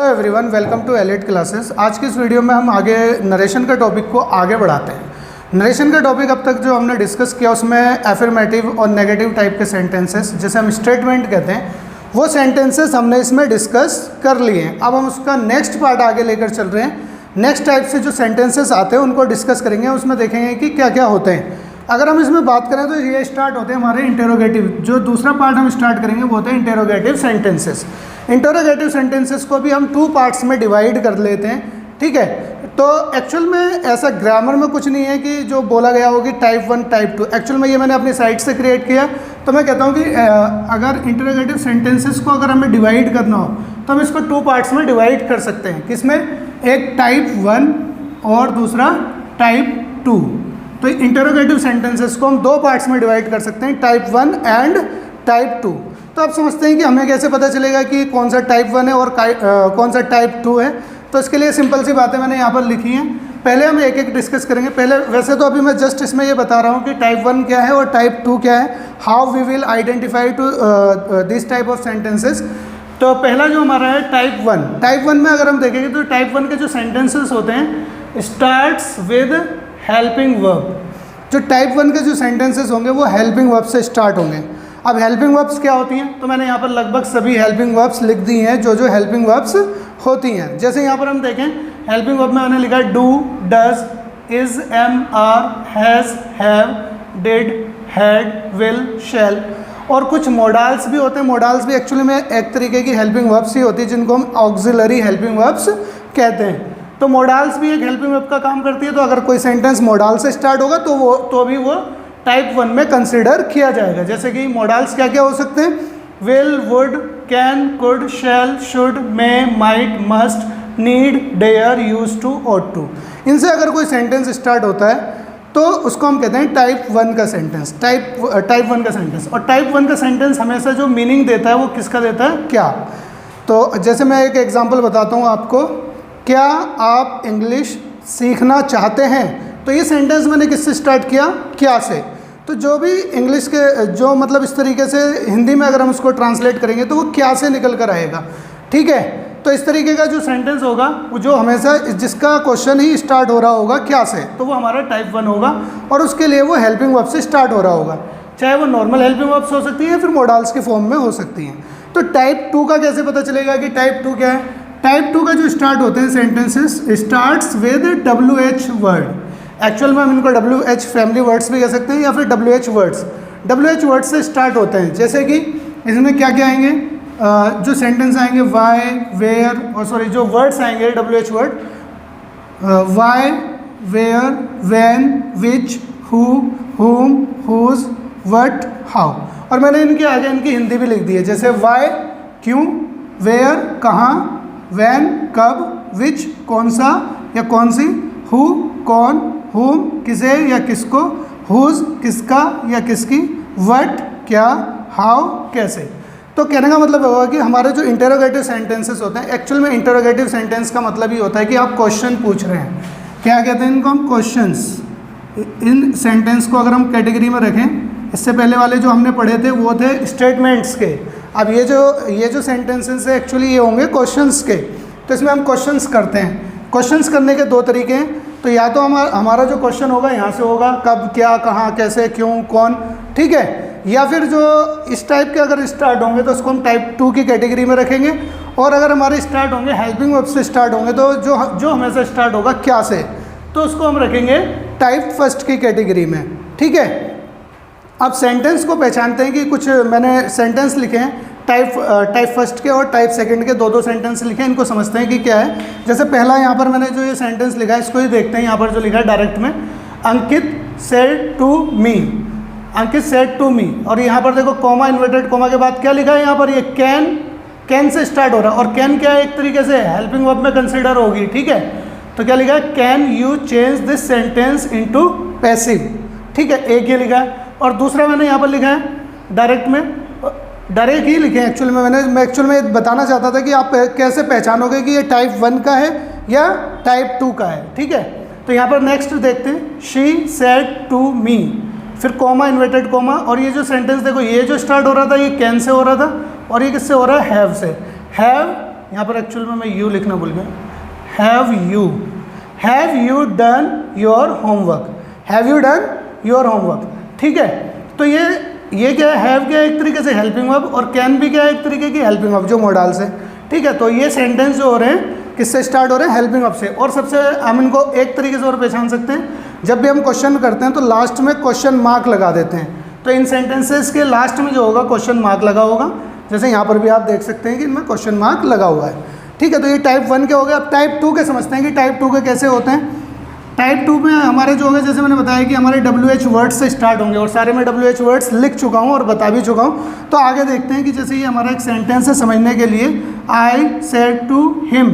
Everyone, welcome to elite classes. आज की इस वीडियो में हम आगे नरेशन का टॉपिक को आगे बढ़ाते हैं। नरेशन का टॉपिक अब तक जो हमने डिस्कस किया उसमें एफर्मेटिव और नेगेटिव टाइप के सेंटेंसेस, जैसे हम स्टेटमेंट कहते हैं, वो सेंटेंसेस हमने इसमें डिस्कस कर लिए हैं। अब हम उसका नेक्स्ट पार्ट आगे लेकर चल रहे हैं। नेक्स्ट टाइप से जो सेंटेंसेस आते हैं उनको डिस्कस करेंगे, उसमें देखेंगे कि क्या क्या होते हैं। अगर हम इसमें बात करें तो ये स्टार्ट होते हैं हमारे इंटेरोगेटिव। जो दूसरा पार्ट हम स्टार्ट करेंगे वो होते हैं इंटेरोगेटिव सेंटेंसेस। इंटेरोगेटिव सेंटेंसेस को भी हम 2 पार्ट्स में डिवाइड कर लेते हैं, ठीक है। तो एक्चुअल में ऐसा ग्रामर में कुछ नहीं है कि जो बोला गया हो कि टाइप 1 टाइप 2। एक्चुअल में ये मैंने अपनी साइट से क्रिएट किया। तो मैं कहता हूँ कि अगर इंटेरोगेटिव सेंटेंसेस को अगर हमें डिवाइड करना हो तो हम इसको 2 पार्ट्स में डिवाइड कर सकते हैं। किसमें? एक टाइप 1 और दूसरा टाइप 2। तो इंटेरोगेटिव सेंटेंसेस को हम 2 पार्ट्स में डिवाइड कर सकते हैं, टाइप 1 एंड टाइप 2। तो आप समझते हैं कि हमें कैसे पता चलेगा कि कौन सा टाइप 1 है और कौन सा टाइप 2 है। तो इसके लिए सिंपल सी बातें मैंने यहाँ पर लिखी हैं। पहले हम एक एक डिस्कस करेंगे। पहले वैसे तो अभी मैं जस्ट इसमें ये बता रहा हूँ कि टाइप 1 क्या है और टाइप 2 क्या है, how we will identify to this type of sentences. तो पहला जो हमारा है टाइप 1। टाइप 1 में अगर हम देखेंगे तो टाइप 1 के जो सेंटेंसेस होते हैं स्टार्ट्स विद हेल्पिंग वर्ब। जो टाइप 1 के जो सेंटेंसेस होंगे वो हेल्पिंग वर्ब से स्टार्ट होंगे। अब हेल्पिंग वर्ब्स क्या होती हैं? तो मैंने यहाँ पर लगभग सभी हेल्पिंग वर्ब्स लिख दी हैं जो जो हेल्पिंग वर्ब्स होती हैं। जैसे यहाँ पर हम देखें, हेल्पिंग वर्ब में मैंने लिखा do, does, is, am, are, has, have, did, had, will, shall. और कुछ मोडाल्स भी होते हैं। मोडाल्स भी एक्चुअली में एक तरीके की हेल्पिंग वर्ब्स ही होती है जिनको हम ऑक्सिलरी हेल्पिंग वर्ब्स कहते हैं। तो मोडाल्स भी एक हेल्पिंग वर्ब का काम करती है। तो अगर कोई सेंटेंस मोडाल से स्टार्ट होगा तो भी वो टाइप 1 में कंसिडर किया जाएगा। जैसे कि मोडाल्स क्या क्या हो सकते हैं? Will, would, can, could, shall, should, may, might, must, need, dare, use to, ought to. इनसे अगर कोई सेंटेंस स्टार्ट होता है तो उसको हम कहते हैं टाइप 1 का सेंटेंस। टाइप 1 का सेंटेंस। और टाइप 1 का सेंटेंस हमेशा जो मीनिंग देता है वो किसका देता है? क्या। तो जैसे मैं एक एग्जाम्पल बताता हूँ आपको, क्या आप इंग्लिश सीखना चाहते हैं? तो ये सेंटेंस मैंने किससे स्टार्ट किया? क्या से। तो जो भी इंग्लिश के जो मतलब इस तरीके से हिंदी में अगर हम उसको ट्रांसलेट करेंगे तो वो क्या से निकल कर आएगा, ठीक है। तो इस तरीके का जो सेंटेंस होगा वो जो हमेशा जिसका क्वेश्चन ही स्टार्ट हो रहा होगा क्या से, तो वो हमारा टाइप 1 होगा। और उसके लिए वो हेल्पिंग वर्ब से स्टार्ट हो रहा होगा, चाहे वो नॉर्मल हेल्पिंग वर्ब्स हो सकती है या फिर मोडाल्स के फॉर्म में हो सकती हैं। तो टाइप 2 का कैसे पता चलेगा कि टाइप 2 क्या है? टाइप 2 का जो स्टार्ट होते हैं sentences starts with WH word. Actual में हम इनको WH फैमिली वर्ड्स भी कह सकते हैं या फिर WH वर्ड्स। WH वर्ड्स से स्टार्ट होते हैं। जैसे कि इसमें क्या क्या आएंगे, जो सेंटेंस आएंगे वाई, वेयर, और सॉरी जो वर्ड्स आएंगे WH word, why, where, when, which, who, whom, whose, what, how. और मैंने इनके आगे इनकी हिंदी भी लिख दी है। जैसे वाई क्यों, वेयर कहाँ, व्हेन कब, विच कौन सा या कौन सी, हु कौन, हुम किसे या किसको, हुज किसका या किसकी, व्हाट क्या, हाउ कैसे। तो कहने का मतलब होगा कि हमारे जो इंटेरोगेटिव सेंटेंसेस होते हैं, एक्चुअल में इंटेरोगेटिव सेंटेंस का मतलब ही होता है कि आप क्वेश्चन पूछ रहे हैं। क्या कहते हैं इनको? हम क्वेश्चंस। इन सेंटेंस को अगर हम कैटेगरी में रखें, इससे पहले वाले जो हमने पढ़े थे वो थे स्टेटमेंट्स के। अब ये जो सेंटेंसेस है एक्चुअली ये होंगे क्वेश्चंस के। तो इसमें हम क्वेश्चंस करते हैं। क्वेश्चंस करने के 2 तरीके हैं। तो या तो हमारा जो क्वेश्चन होगा यहाँ से होगा, कब, क्या, कहाँ, कैसे, क्यों, कौन, ठीक है। या फिर जो इस टाइप के अगर स्टार्ट होंगे तो उसको हम टाइप 2 की कैटेगरी में रखेंगे। और अगर हमारे स्टार्ट होंगे हेल्पिंग वर्ब से स्टार्ट होंगे तो जो हमेशा स्टार्ट होगा क्या से, तो उसको हम रखेंगे टाइप 1 की कैटेगरी में, ठीक है। अब सेंटेंस को पहचानते हैं कि कुछ मैंने सेंटेंस लिखे हैं टाइप 1 के और टाइप 2 के 2 सेंटेंस लिखे हैं। इनको समझते हैं कि क्या है। जैसे पहला यहाँ पर मैंने जो ये सेंटेंस लिखा है इसको ही देखते हैं। यहाँ पर जो लिखा है डायरेक्ट में, Ankit said to me, Ankit said to me. और यहाँ पर देखो कॉमा, इन्वर्टेड कॉमा के बाद क्या लिखा है यहाँ पर? ये कैन से स्टार्ट हो रहा है। और कैन क्या है? एक तरीके से हेल्पिंग वर्ब में कंसिडर होगी, ठीक है। तो क्या लिखा है? Can you change this sentence into passive, ठीक है। एक ये लिखा है। और दूसरा मैंने यहाँ पर लिखा है डायरेक्ट में, डायरेक्ट ही लिखे एक्चुअल में। मैं एक्चुअल में बताना चाहता था कि आप कैसे पहचानोगे कि ये टाइप 1 का है या टाइप 2 का है, ठीक है। तो यहाँ पर नेक्स्ट देखते हैं, शी सेड टू मी, फिर कॉमा, इन्वर्टेड कॉमा। और ये जो सेंटेंस देखो, ये जो स्टार्ट हो रहा था ये कैन से हो रहा था और ये किससे हो रहा है? हैव से। हैव यहाँ पर एक्चुअल में मैं यू लिखना भूल गया, have you done your homework, have you done your homework. ठीक है, तो ये क्या है, हैव क्या है एक तरीके से हेल्पिंग वर्ब, और कैन भी क्या है एक तरीके की हेल्पिंग वर्ब जो मोडाल्स है। ठीक है, तो ये सेंटेंस जो हो रहे हैं किससे स्टार्ट हो रहे हैं, हेल्पिंग वर्ब से। और सबसे हम इनको एक तरीके से और पहचान सकते हैं, जब भी हम क्वेश्चन करते हैं तो लास्ट में क्वेश्चन मार्क लगा देते हैं। तो इन सेंटेंसेस के लास्ट में जो होगा क्वेश्चन मार्क लगा होगा, जैसे यहाँ पर भी आप देख सकते हैं कि इनमें क्वेश्चन मार्क लगा हुआ है। ठीक है, तो ये टाइप 1 के हो गए। अब टाइप 2 के समझते हैं कि टाइप 2 के कैसे होते हैं। टाइप 2 में हमारे जो होंगे, जैसे मैंने बताया कि हमारे WH वर्ड्स से स्टार्ट होंगे, और सारे मैं WH वर्ड्स लिख चुका हूँ और बता भी चुका हूँ। तो आगे देखते हैं कि जैसे ये हमारा एक सेंटेंस है समझने के लिए, I said to him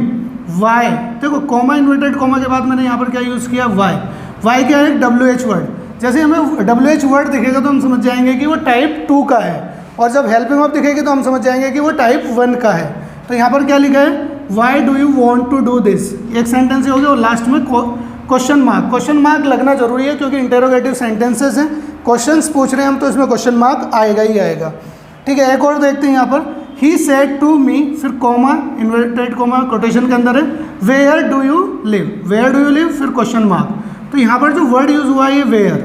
why. देखो कॉमा इन्वर्टेड कॉमा के बाद मैंने यहाँ पर क्या यूज़ किया, वाई। वाई क्या है, WH वर्ड। जैसे हमें WH वर्ड दिखेगा तो हम समझ जाएंगे कि वो टाइप 2 का है, और जब हेल्पिंग वर्ब दिखेगी तो हम समझ जाएंगे कि वो टाइप 1 का है। तो यहाँ पर क्या लिखा है, why do you want to do this, एक सेंटेंस हो गया, और लास्ट में क्वेश्चन मार्क लगना जरूरी है, क्योंकि इंटेरोगेटिव सेंटेंसेस हैं, क्वेश्चंस पूछ रहे हैं हम, तो इसमें क्वेश्चन मार्क आएगा ही आएगा। ठीक है, एक और देखते हैं यहाँ पर, ही सेड टू मी, फिर कॉमा इन्वर्टेड कॉमा कोटेशन के अंदर है, where do you live, where do you live, फिर क्वेश्चन मार्क। तो यहाँ पर जो वर्ड यूज हुआ है ये वेयर,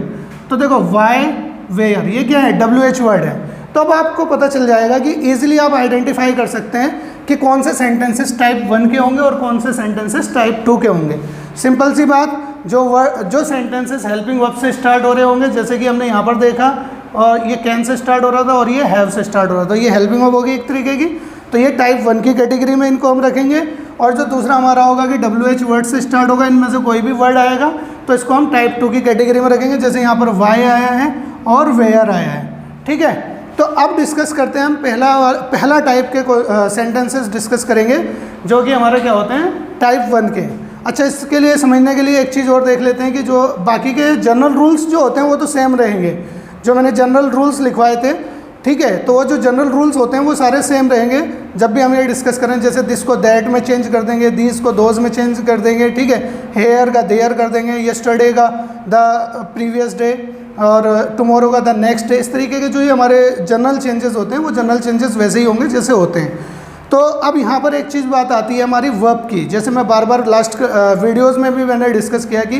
तो देखो वाई वेयर, ये क्या है, WH वर्ड है। तो अब आपको पता चल जाएगा कि ईजिली आप आइडेंटिफाई कर सकते हैं कि कौन से सेंटेंसेस टाइप 1 के होंगे और कौन से सेंटेंसेस टाइप 2 के होंगे। सिंपल सी बात, जो सेंटेंसेस हेल्पिंग वर्ब से स्टार्ट हो रहे होंगे, जैसे कि हमने यहाँ पर देखा, और ये कैन से स्टार्ट हो रहा था और ये हैव से स्टार्ट हो रहा था, तो ये हेल्पिंग वर्ब होगी एक तरीके की, तो ये टाइप 1 की कैटेगरी में इनको हम रखेंगे। और जो दूसरा हमारा होगा कि WH वर्ड से स्टार्ट होगा, इनमें से कोई भी वर्ड आएगा तो इसको हम टाइप 2 की कैटेगरी में रखेंगे, जैसे यहाँ पर वाई आया है और वेयर आया है। ठीक है, तो अब डिस्कस करते हैं हम पहला टाइप के सेंटेंसेस डिस्कस करेंगे, जो कि हमारे क्या होते हैं, टाइप 1 के। अच्छा, इसके लिए समझने के लिए एक चीज़ और देख लेते हैं कि जो बाकी के जनरल रूल्स जो होते हैं वो तो सेम रहेंगे, जो मैंने जनरल रूल्स लिखवाए थे। ठीक है, तो वो जो जनरल रूल्स होते हैं वो सारे सेम रहेंगे जब भी हम ये डिस्कस करें। जैसे दिस को दैट में चेंज कर देंगे, दिस को दोज में चेंज कर देंगे। ठीक है, हेयर का देयर कर देंगे, यस्टरडे का द प्रीवियस डे, और टुमारो का द नेक्स्ट डे। इस तरीके के जो ये हमारे जनरल चेंजेस होते हैं वो जनरल चेंजेस वैसे ही होंगे जैसे होते हैं। तो अब यहाँ पर एक चीज़ बात आती है हमारी वर्ब की, जैसे मैं बार बार लास्ट वीडियोस में भी मैंने डिस्कस किया कि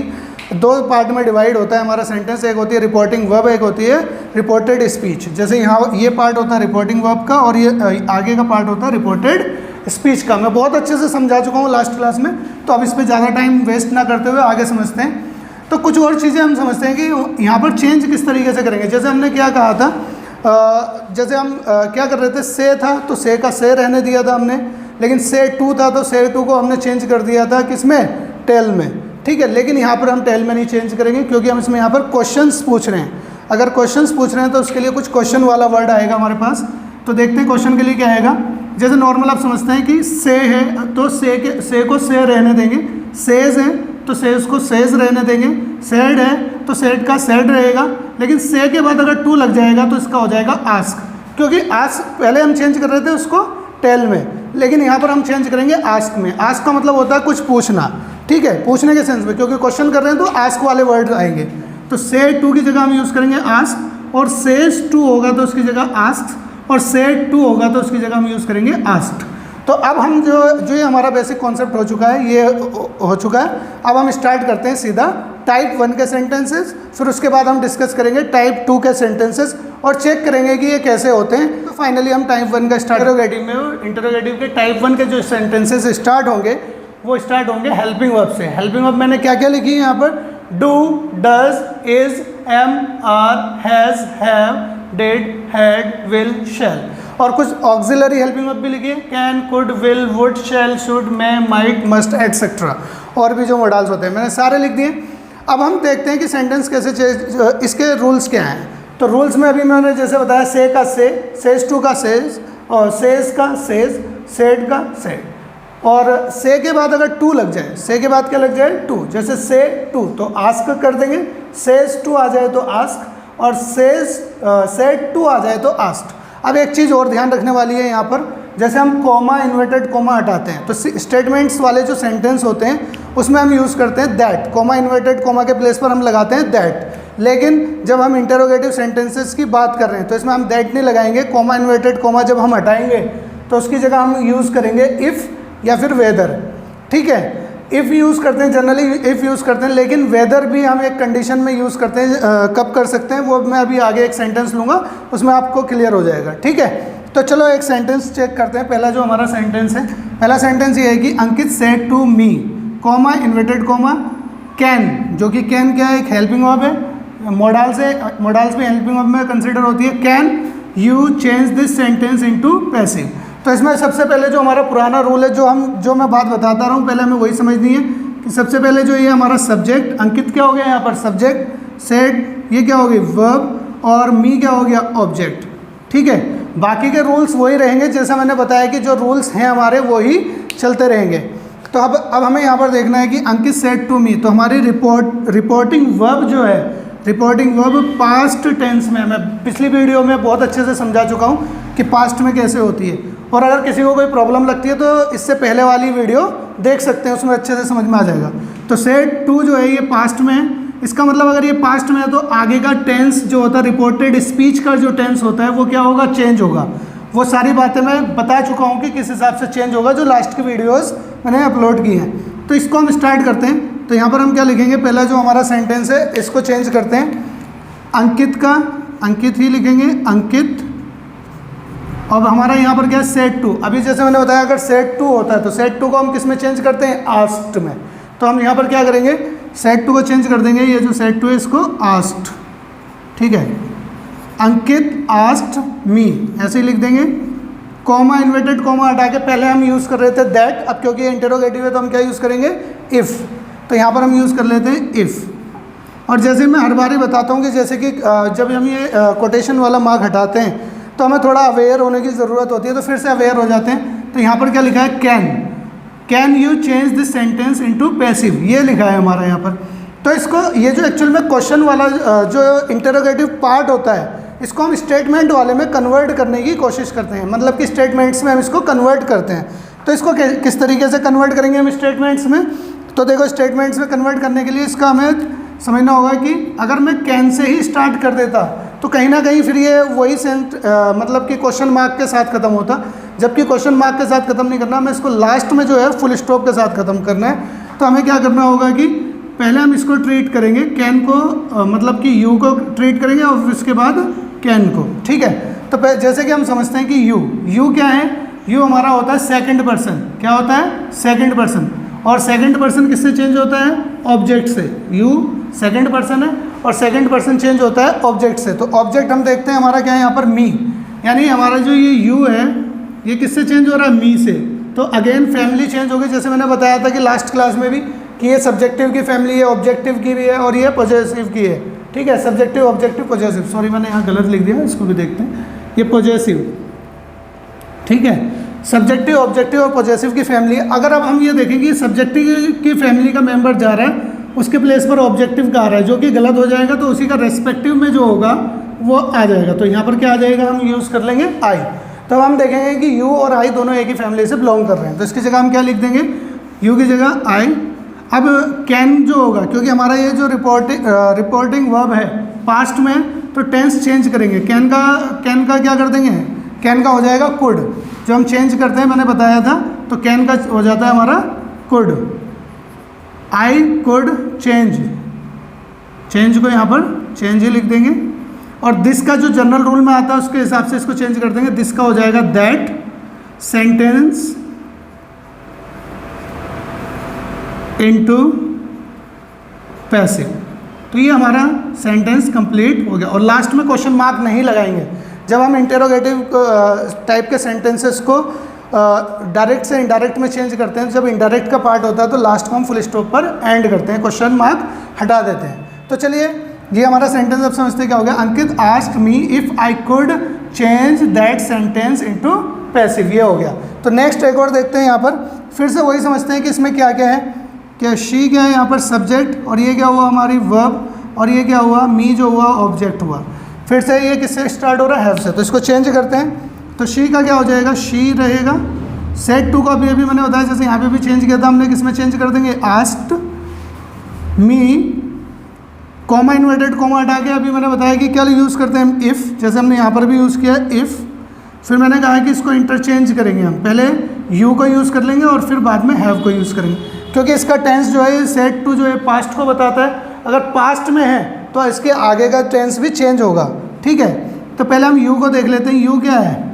2 पार्ट में डिवाइड होता है हमारा सेंटेंस, एक होती है रिपोर्टिंग वर्ब, एक होती है रिपोर्टेड स्पीच। जैसे यहाँ ये पार्ट होता है रिपोर्टिंग वर्ब का, और ये आगे का पार्ट होता है रिपोर्टेड स्पीच का। मैं बहुत अच्छे से समझा चुका हूँ लास्ट क्लास में, तो अब इस पर ज़्यादा टाइम वेस्ट ना करते हुए आगे समझते हैं। तो कुछ और चीज़ें हम समझते हैं कि यहाँ पर चेंज किस तरीके से करेंगे। जैसे हमने क्या कहा था, जैसे हम क्या कर रहे थे, से था तो से का से रहने दिया था हमने, लेकिन से टू था तो से टू को हमने चेंज कर दिया था किसमें, टेल में। ठीक है, लेकिन यहाँ पर हम टेल में नहीं चेंज करेंगे, क्योंकि हम इसमें यहाँ पर क्वेश्चंस पूछ रहे हैं। अगर क्वेश्चंस पूछ रहे हैं तो उसके लिए कुछ क्वेश्चन वाला वर्ड आएगा हमारे पास। तो देखते हैं क्वेश्चन के लिए क्या आएगा। जैसे नॉर्मल आप समझते हैं कि से है तो से को से रहने देंगे, सेज है तो सेज को सेज रहने देंगे, सेड है तो सेड का सेड रहेगा, लेकिन से के बाद अगर टू लग जाएगा तो इसका हो जाएगा आस्क, क्योंकि आस्क पहले हम चेंज कर रहे थे उसको टेल में, लेकिन यहाँ पर हम चेंज करेंगे आस्क में। आस्क का मतलब होता है कुछ पूछना। ठीक है, पूछने के सेंस में, क्योंकि क्वेश्चन कर रहे हैं तो आस्क वाले वर्ड आएंगे। तो से टू की जगह हम यूज़ करेंगे आस्क, और सेज टू होगा तो उसकी जगह आस्क, और सेड टू होगा तो उसकी जगह हम यूज़ करेंगे आस्क्ड। तो अब हम जो ये हमारा बेसिक कॉन्सेप्ट हो चुका है, ये हो चुका है। अब हम स्टार्ट करते हैं सीधा टाइप 1 के सेंटेंसेस, फिर उसके बाद हम डिस्कस करेंगे टाइप 2 के सेंटेंसेस और चेक करेंगे कि ये कैसे होते हैं। तो फाइनली हम टाइप 1 का स्टार्ट इंटरोगेटिव में, इंटरोगेटिव के टाइप 1 के जो सेंटेंसेस स्टार्ट होंगे वो स्टार्ट होंगे हेल्पिंग वर्ब से। हेल्पिंग वर्ब मैंने क्या क्या लिखी है यहाँ पर, do, does, is, am, are, has, have, did, had, will, shall, और कुछ ऑक्सिलरी हेल्पिंग वर्ब भी लिखी है, can, could, will, would, shall, should, may, might, must, etcetera, और भी जो मॉडल्स होते हैं मैंने सारे लिख दिए। अब हम देखते हैं कि सेंटेंस कैसे इसके रूल्स क्या हैं। तो रूल्स में अभी मैंने जैसे बताया, से का से, सेज टू का सेज, और सेज का सेज, सेड का सेड, और से के बाद अगर टू लग जाए, से के बाद क्या लग जाए, टू, जैसे से टू तो आस्क कर देंगे, सेज टू आ जाए तो आस्क, और सेड टू आ जाए तो आस्क्ड। अब एक चीज़ और ध्यान रखने वाली है यहाँ पर, जैसे हम कॉमा, इन्वर्टेड कॉमा हटाते हैं तो स्टेटमेंट्स वाले जो सेंटेंस होते हैं उसमें हम यूज़ करते हैं दैट, कॉमा इन्वर्टेड कॉमा के प्लेस पर हम लगाते हैं दैट। लेकिन जब हम इंटरोगेटिव सेंटेंसेस की बात कर रहे हैं तो इसमें हम दैट नहीं लगाएंगे, कॉमा इन्वर्टेड कॉमा जब हम हटाएंगे तो उसकी जगह हम यूज़ करेंगे इफ़, या फिर वेदर। ठीक है, इफ़ यूज़ करते हैं, जनरली इफ़ यूज़ करते हैं, लेकिन वेदर भी हम एक कंडीशन में यूज़ करते हैं। कब कर सकते हैं वो मैं अभी आगे एक सेंटेंस लूँगा, उसमें आपको क्लियर हो जाएगा। ठीक है, तो चलो एक सेंटेंस चेक करते हैं। पहला जो हमारा सेंटेंस है, पहला सेंटेंस ये है कि Ankit said to me, comma inverted comma can, जो कि कैन क्या है, एक हेल्पिंग वर्ब है। मोडाल्स भी हेल्पिंग वर्ब में कंसिडर होती है। Can you change this sentence into passive. तो इसमें सबसे पहले जो हमारा पुराना रूल है, जो मैं बात बताता रहा हूँ, पहले हमें वही समझनी है कि सबसे पहले जो ये हमारा सब्जेक्ट, अंकित क्या हो गया यहाँ पर सब्जेक्ट, सेड ये क्या हो गई वर्ब, और मी क्या हो गया ऑब्जेक्ट। ठीक है, बाकी के रूल्स वही रहेंगे, जैसा मैंने बताया कि जो रूल्स हैं हमारे वही चलते रहेंगे। तो अब हमें यहाँ पर देखना है कि अंकित सेड टू मी, तो हमारी रिपोर्टिंग वर्ब जो है, रिपोर्टिंग वर्ब पास्ट टेंस में, मैं पिछली वीडियो में बहुत अच्छे से समझा चुका हूँ कि पास्ट में कैसे होती है। और अगर किसी को कोई प्रॉब्लम लगती है तो इससे पहले वाली वीडियो देख सकते हैं, उसमें अच्छे से समझ में आ जाएगा। तो सेड टू जो है ये पास्ट में है, इसका मतलब अगर ये पास्ट में है तो आगे का टेंस जो होता है, रिपोर्टेड स्पीच का जो टेंस होता है वो क्या होगा, चेंज होगा। वो सारी बातें मैं बता चुका हूँ कि किस हिसाब से चेंज होगा, जो लास्ट की वीडियोस मैंने अपलोड की हैं। तो इसको हम स्टार्ट करते हैं। तो यहाँ पर हम क्या लिखेंगे, पहला जो हमारा सेंटेंस है इसको चेंज करते हैं, अंकित का अंकित ही लिखेंगे, अंकित। अब हमारा यहाँ पर क्या है, सेड टू। अभी जैसे मैंने बताया अगर सेड टू होता है तो सेड टू को हम किस में चेंज करते हैं, आस्ट में। तो हम यहाँ पर क्या करेंगे, सेड टू को चेंज कर देंगे, ये जो सेड टू है इसको आस्ट। ठीक है, अंकित आस्ट मी, ऐसे ही लिख देंगे। कॉमा इन्वर्टेड कॉमा हटा के पहले हम यूज़ कर रहे थे दैट, अब क्योंकि इंटरोगेटिव है तो हम क्या यूज़ करेंगे, इफ़। तो यहाँ पर हम यूज़ कर लेते हैं इफ़। और जैसे मैं हर बार ही बताता हूँ कि जैसे कि जब हम ये कोटेशन वाला मार्क हटाते हैं तो हमें थोड़ा अवेयर होने की ज़रूरत होती है, तो फिर से अवेयर हो जाते हैं। तो यहाँ पर क्या लिखा है, can you change this sentence into passive, ये लिखा है हमारा यहाँ पर। तो इसको, ये जो एक्चुअल में क्वेश्चन वाला जो इंटरोगेटिव पार्ट होता है, इसको हम स्टेटमेंट वाले में कन्वर्ट करने की कोशिश करते हैं, मतलब कि स्टेटमेंट्स में हम इसको कन्वर्ट करते हैं। तो इसको किस तरीके से कन्वर्ट करेंगे हम स्टेटमेंट्स में, तो देखो स्टेटमेंट्स में कन्वर्ट करने के लिए इसका हमें समझना होगा कि अगर मैं कैन से ही स्टार्ट कर देता तो कहीं ना कहीं फिर ये वही मतलब कि क्वेश्चन मार्क के साथ ख़त्म होता, जबकि क्वेश्चन मार्क के साथ ख़त्म नहीं करना, हमें इसको लास्ट में जो है फुल स्टॉप के साथ ख़त्म करना है। तो हमें क्या करना होगा कि पहले हम इसको ट्रीट करेंगे, कैन को मतलब कि यू को ट्रीट करेंगे और उसके बाद कैन को। ठीक है, तो जैसे कि हम समझते हैं कि यू क्या है, यू हमारा होता है सेकंड पर्सन। क्या होता है, सेकंड पर्सन। और सेकंड पर्सन किससे चेंज होता है, ऑब्जेक्ट से। यू सेकंड पर्सन है और सेकंड पर्सन चेंज होता है ऑब्जेक्ट से। तो ऑब्जेक्ट हम देखते हैं हमारा क्या है यहाँ पर, मी। यानी हमारा जो ये यू है ये किससे चेंज हो रहा है, मी से। तो अगेन फैमिली चेंज हो गई, जैसे मैंने बताया था कि लास्ट क्लास में भी कि ये सब्जेक्टिव की फैमिली है, ऑब्जेक्टिव की भी है और ये पॉजेसिव की है। ठीक है, सब्जेक्टिव ऑब्जेक्टिव पॉजेसिव, सॉरी मैंने यहाँ गलत लिख दिया, इसको भी देखते हैं, ये पॉजेसिव। ठीक है, सब्जेक्टिव ऑब्जेक्टिव और पॉजेसिव की फैमिली। अगर अब हम ये देखेंगे सब्जेक्टिव की फैमिली का मेंबर जा रहा है, उसके प्लेस पर ऑब्जेक्टिव का आ रहा है, जो कि गलत हो जाएगा, तो उसी का रेस्पेक्टिव में जो होगा वो आ जाएगा। तो यहाँ पर क्या आ जाएगा, हम यूज़ कर लेंगे आई। तो अब हम देखेंगे कि यू और आई दोनों एक ही फैमिली से बिलोंग कर रहे हैं, तो इसकी जगह हम क्या लिख देंगे, यू की जगह आई। अब कैन जो होगा, क्योंकि हमारा ये जो रिपोर्टिंग वर्ब है पास्ट में, तो टेंस चेंज करेंगे। कैन का क्या कर देंगे, कैन का हो जाएगा कुड। जो हम चेंज करते हैं मैंने बताया था, तो कैन का हो जाता है हमारा कुड। आई कुड चेंज को यहाँ पर चेंज ही लिख देंगे। और दिस का जो जनरल रूल में आता है उसके हिसाब से इसको चेंज कर देंगे, दिस का हो जाएगा दैट सेंटेंस इनटू पैसिव। तो ये हमारा सेंटेंस कंप्लीट हो गया। और लास्ट में क्वेश्चन मार्क नहीं लगाएंगे। जब हम इंटेरोगेटिव टाइप के सेंटेंसेस को डायरेक्ट से इनडायरेक्ट में चेंज करते हैं, जब इनडायरेक्ट का पार्ट होता है तो लास्ट को हम फुल स्टॉप पर एंड करते हैं, क्वेश्चन मार्क हटा देते हैं। तो चलिए ये हमारा सेंटेंस अब समझते क्या हो गया, Ankit asked me if I could change that sentence into passive, ये हो गया। तो नेक्स्ट एक और देखते हैं, यहाँ पर फिर से वही समझते हैं कि इसमें क्या क्या है। क्या शी क्या है यहाँ पर सब्जेक्ट, और ये क्या हुआ हमारी वर्ब, और ये क्या हुआ मी जो हुआ ऑब्जेक्ट हुआ। फिर से ये किससे स्टार्ट हो रहा है, हैव से। तो इसको चेंज करते हैं, तो शी का क्या हो जाएगा, शी रहेगा। सेड टू का भी अभी मैंने बताया, जैसे यहाँ पे भी चेंज किया था हमने, किसमें चेंज कर देंगे, asked me. Comma inverted comma हटा के अभी मैंने बताया कि क्या यूज़ करते हैं हम, इफ़, जैसे हमने यहाँ पर भी यूज़ किया इफ़। फिर मैंने कहा कि इसको इंटरचेंज करेंगे हम, पहले यू को यूज़ कर लेंगे और फिर बाद में हैव को यूज़ करेंगे, क्योंकि इसका टेंस जो है सेड टू जो है पास्ट को बताता है। अगर पास्ट में है तो इसके आगे का टेंस भी चेंज होगा, ठीक है। तो पहले हम यू को देख लेते हैं। यू क्या है?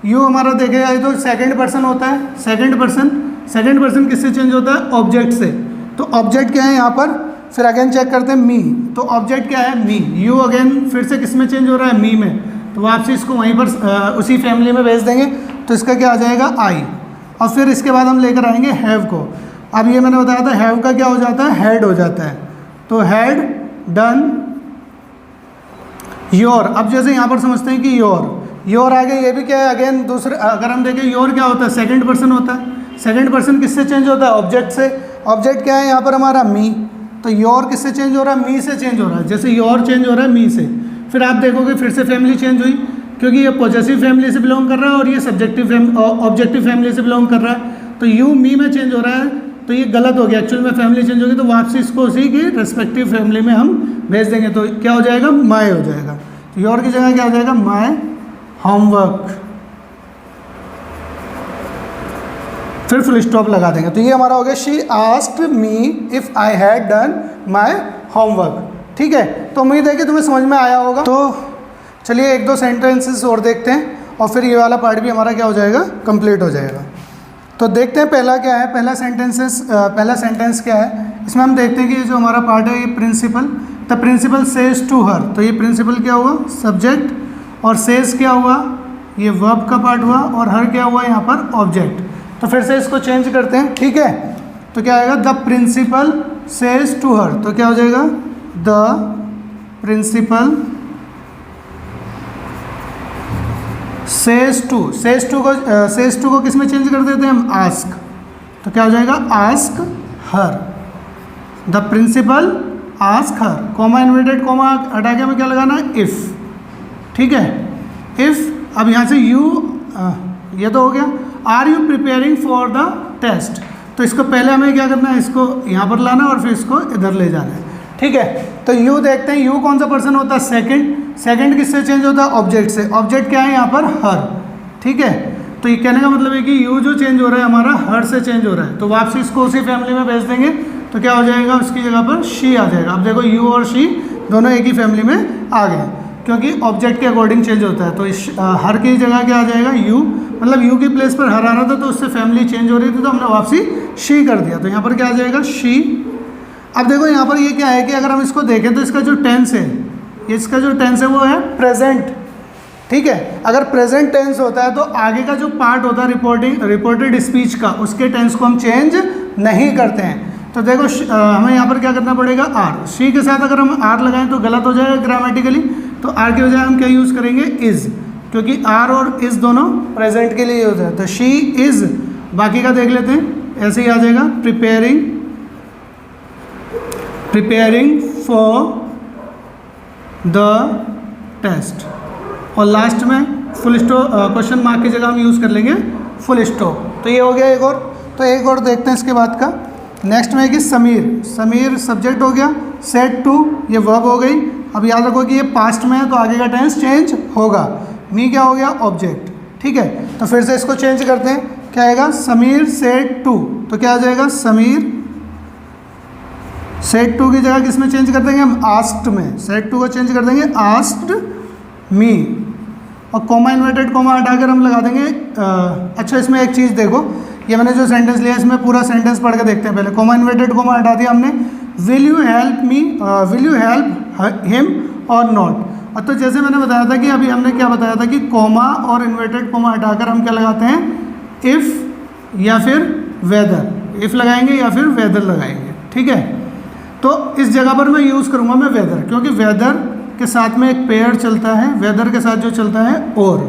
यू हमारा देखे जाए तो सेकंड पर्सन होता है। सेकंड पर्सन किससे चेंज होता है? ऑब्जेक्ट से। तो ऑब्जेक्ट क्या है यहाँ पर? फिर अगेन चेक करते हैं मी। तो ऑब्जेक्ट क्या है? मी। यू अगेन फिर से किस में चेंज हो रहा है? मी में। तो वापसी इसको वहीं पर उसी फैमिली में भेज देंगे, तो इसका क्या आ जाएगा? आई। और फिर इसके बाद हम लेकर आएंगे हैव को। अब ये मैंने बताया था हैव का क्या हो जाता है? हैड हो जाता है। तो हैड डन योर। अब जैसे यहाँ पर समझते हैं कि योर आगे ये भी क्या है? अगेन दूसरे अगर हम देखें योर क्या होता है? सेकंड पर्सन होता है। सेकंड पर्सन किससे चेंज होता है? ऑब्जेक्ट से। ऑब्जेक्ट क्या है यहाँ पर हमारा? मी। तो योर किससे चेंज हो रहा है? मी से चेंज हो रहा है। जैसे योर चेंज हो रहा है मी से, फिर आप देखोगे फिर से फैमिली चेंज हुई, क्योंकि ये पॉजेसिव फैमिली से बिलोंग कर रहा है और ये सब्जेक्टिव ऑब्जेक्टिव फैमिली से बिलोंग कर रहा है। तो यू मी में चेंज हो रहा है, तो ये गलत हो गया। एक्चुअल में फैमिली चेंज होगी, तो वापसी इसको उसी की रेस्पेक्टिव फैमिली में हम भेज देंगे। तो क्या हो जाएगा? माय हो जाएगा। तो योर की जगह क्या हो जाएगा? My homework. फिर फुल स्टॉप लगा देंगे। तो ये हमारा हो गया she asked me if I had done my homework. ठीक है, तो उम्मीद है कि तुम्हें समझ में आया होगा। तो चलिए एक दो सेंटेंसेस और देखते हैं और फिर ये वाला पार्ट भी हमारा क्या हो जाएगा? कंप्लीट हो जाएगा। तो देखते हैं पहला क्या है। पहला सेंटेंस क्या है? इसमें हम देखते हैं कि जो हमारा पार्ट है ये principal. The principal says to her. तो ये प्रिंसिपल क्या हुआ? सब्जेक्ट। और सेज क्या हुआ? ये वर्ब का पार्ट हुआ। और हर क्या हुआ यहाँ पर? ऑब्जेक्ट। तो फिर से इसको चेंज करते हैं, ठीक है। तो क्या आएगा? The principal says to her. तो क्या हो जाएगा? द प्रिंसिपल सेज टू को किस में चेंज कर देते हैं हम? आस्क। तो क्या हो जाएगा? Ask her. The principal ask her. Comma inverted comma हटा के हमें क्या लगाना है? इफ़। ठीक है, इफ़। अब यहाँ से ये तो हो गया। Are you preparing for the test. तो इसको पहले हमें क्या करना है? इसको यहाँ पर लाना और फिर इसको इधर ले जाना है, ठीक है। तो यू देखते हैं, यू कौन सा पर्सन होता है? सेकंड किससे चेंज होता है? ऑब्जेक्ट से। ऑब्जेक्ट क्या है यहाँ पर? हर, ठीक है। तो ये कहने का मतलब है कि यू जो चेंज हो रहा है हमारा हर से चेंज हो रहा है, तो वापसी इसको उसी फैमिली में भेज देंगे। तो क्या हो जाएगा? उसकी जगह पर शी आ जाएगा। अब देखो यू और शी दोनों एक ही फैमिली में आ गए, क्योंकि ऑब्जेक्ट के अकॉर्डिंग चेंज होता है। तो हर की जगह क्या आ जाएगा? यू। मतलब यू की प्लेस पर हर आ रहा था, तो उससे फैमिली चेंज हो रही थी, तो हमने वापसी शी कर दिया। तो यहाँ पर क्या आ जाएगा? शी। अब देखो यहाँ पर ये क्या है कि अगर हम इसको देखें तो इसका जो टेंस है, इसका जो टेंस है वो है प्रेजेंट, ठीक है। अगर प्रेजेंट टेंस होता है तो आगे का जो पार्ट होता है रिपोर्टेड स्पीच का, उसके टेंस को हम चेंज नहीं करते हैं। तो देखो हमें यहाँ पर क्या करना पड़ेगा? आर। शी के साथ अगर हम आर लगाएं तो गलत हो जाएगा ग्रामेटिकली। तो आर के बजाय हम क्या यूज़ करेंगे? इज़, क्योंकि आर और इज़ दोनों प्रेजेंट के लिए होता है। तो शी इज़। बाकी का देख लेते हैं, ऐसे ही आ जाएगा। Preparing for the test. और लास्ट में फुल स्टॉप, क्वेश्चन मार्क की जगह हम यूज़ कर लेंगे फुल स्टॉप। तो ये हो गया एक और। तो एक और देखते हैं इसके बाद का। नेक्स्ट में है कि समीर सब्जेक्ट हो गया। सेड टू ये वर्ब हो गई। अब याद रखो कि ये पास्ट में है तो आगे का टेंस चेंज होगा। मी क्या हो गया? ऑब्जेक्ट, ठीक है। तो फिर से इसको चेंज करते हैं। क्या आएगा? Sameer said to. तो क्या आ जाएगा? समीर सेड टू की जगह किस में चेंज कर देंगे हम? आस्क्ड में। सेड टू को चेंज कर देंगे आस्क्ड मी। और कॉमा इन्वर्टेड कॉमा हटाकर हम लगा देंगे अच्छा इसमें एक चीज़ देखो, ये मैंने जो सेंटेंस लिया इसमें पूरा सेंटेंस पढ़ के देखते हैं। पहले कॉमा इन्वर्टेड कॉमा हटा दिया हमने। विल यू हेल्प हिम और नॉट। और तो जैसे मैंने बताया था कि अभी हमने क्या बताया था कि कॉमा और इन्वर्टेड कॉमा हटाकर हम क्या लगाते हैं? इफ़ या फिर वेदर। इफ़ लगाएंगे या फिर वेदर लगाएंगे, ठीक है। तो इस जगह पर मैं यूज़ करूँगा मैं वेदर, क्योंकि वेदर के साथ में एक पेयर चलता है, वेदर के साथ जो चलता है और।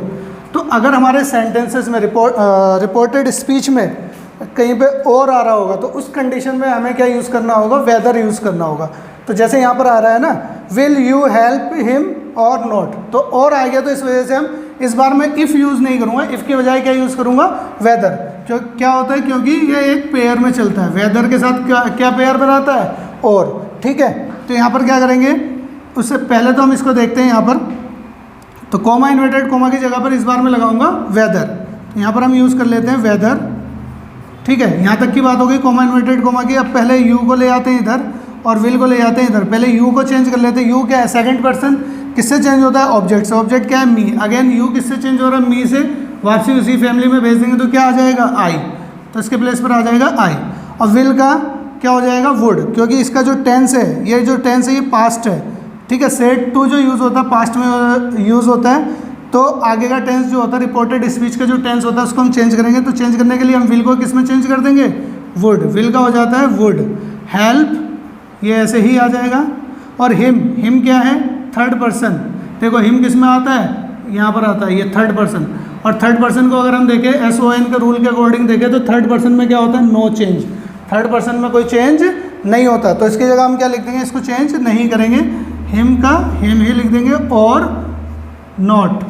तो अगर हमारे सेंटेंसेस में रिपोर्टेड स्पीच में कहीं पे और आ रहा होगा तो उस कंडीशन में हमें क्या यूज़ करना होगा? वेदर यूज़ करना होगा। तो जैसे यहाँ पर आ रहा है ना, विल यू हेल्प हिम और नॉट, तो और आ गया, तो इस वजह से हम इस बार मैं इफ़ यूज़ नहीं करूँगा। इफ़ के बजाय क्या यूज़ करूँगा? वेदर। क्या होता है? क्योंकि ये एक पेयर में चलता है। वेदर के साथ क्या पेयर बनाता है? और, ठीक है। तो यहाँ पर क्या करेंगे? उससे पहले तो हम इसको देखते हैं यहाँ पर। तो कॉमा इन्वर्टेड कॉमा की जगह पर इस बार मैं लगाऊंगा वेदर। तो यहाँ पर हम यूज़ कर लेते हैं वेदर ठीक है, यहाँ तक की बात हो गई कोमा इन्वर्टेड कोमा की। अब पहले यू को ले आते हैं इधर और विल को ले आते हैं इधर। पहले यू को चेंज कर लेते हैं। यू क्या है, सेकंड पर्सन किससे चेंज होता है, ऑब्जेक्ट से। ऑब्जेक्ट क्या है, मी। अगेन यू किससे चेंज हो रहा है, मी से। वापसी उसी फैमिली में भेज देंगे तो क्या आ जाएगा, आई। तो इसके प्लेस पर आ जाएगा आई। और विल का क्या हो जाएगा, वुड, क्योंकि इसका जो टेंस है, ये जो टेंस है ये पास्ट है। ठीक है, सेड टू जो यूज़ होता है पास्ट में यूज़ होता है, तो आगे का टेंस जो होता है रिपोर्टेड स्पीच का जो टेंस होता है उसको हम चेंज करेंगे। तो चेंज करने के लिए हम विल को किस में चेंज कर देंगे, वुड। विल का हो जाता है वुड। हेल्प ये ऐसे ही आ जाएगा। और हिम क्या है, थर्ड पर्सन। देखो हिम किस में आता है, यहाँ पर आता है, ये थर्ड पर्सन। और थर्ड पर्सन को अगर हम देखें SON के रूल के अकॉर्डिंग देखें तो थर्ड पर्सन में क्या होता है, नो चेंज। थर्ड पर्सन में कोई चेंज नहीं होता, तो इसकी जगह हम क्या लिख देंगे, इसको चेंज नहीं करेंगे। हिम का हिम ही लिख देंगे और नॉट,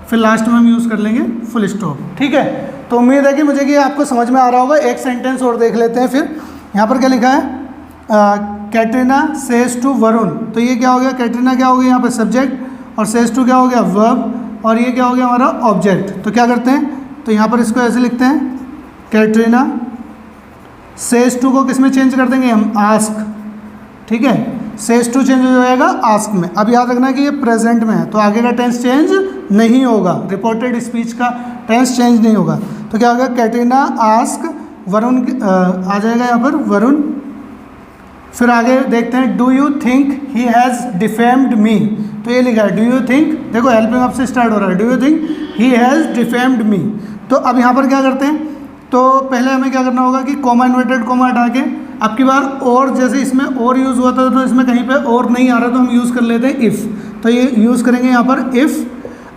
फिर लास्ट में हम यूज़ कर लेंगे फुल स्टॉप। ठीक है, तो उम्मीद है कि मुझे कि आपको समझ में आ रहा होगा। एक सेंटेंस और देख लेते हैं फिर। यहाँ पर क्या लिखा है, कैटरीना सेज टू वरुण। तो ये क्या हो गया, कैटरीना क्या हो गया यहाँ पर सब्जेक्ट, और सेज टू क्या हो गया वर्ब, और ये क्या हो गया हमारा ऑब्जेक्ट। तो क्या करते हैं, तो यहाँ पर इसको ऐसे लिखते हैं, कैटरीना सेज टू को किस में चेंज कर देंगे हम, आस्क। ठीक है, सेज टू चेंज हो जाएगा आस्क में। अब याद रखना कि ये प्रेजेंट में है तो आगे का टेंस चेंज नहीं होगा, रिपोर्टेड स्पीच का टेंस चेंज नहीं होगा। तो क्या होगा, कैटरीना आस्क वरुण आ जाएगा यहाँ पर वरुण। फिर आगे देखते हैं, do you think he has defamed me. तो ये लिखा है डू यू थिंक, देखो हेल्पिंग अप से स्टार्ट हो रहा है, do you think he has defamed me. तो अब यहाँ पर क्या करते हैं, तो पहले हमें क्या करना होगा कि कोमा इन्वर्टेड कोमा हटा के, अब की बार और जैसे इसमें और यूज़ हुआ था तो इसमें कहीं पे और नहीं आ रहा तो हम यूज़ कर लेते हैं इफ़। तो ये यूज़ करेंगे यहाँ पर इफ़।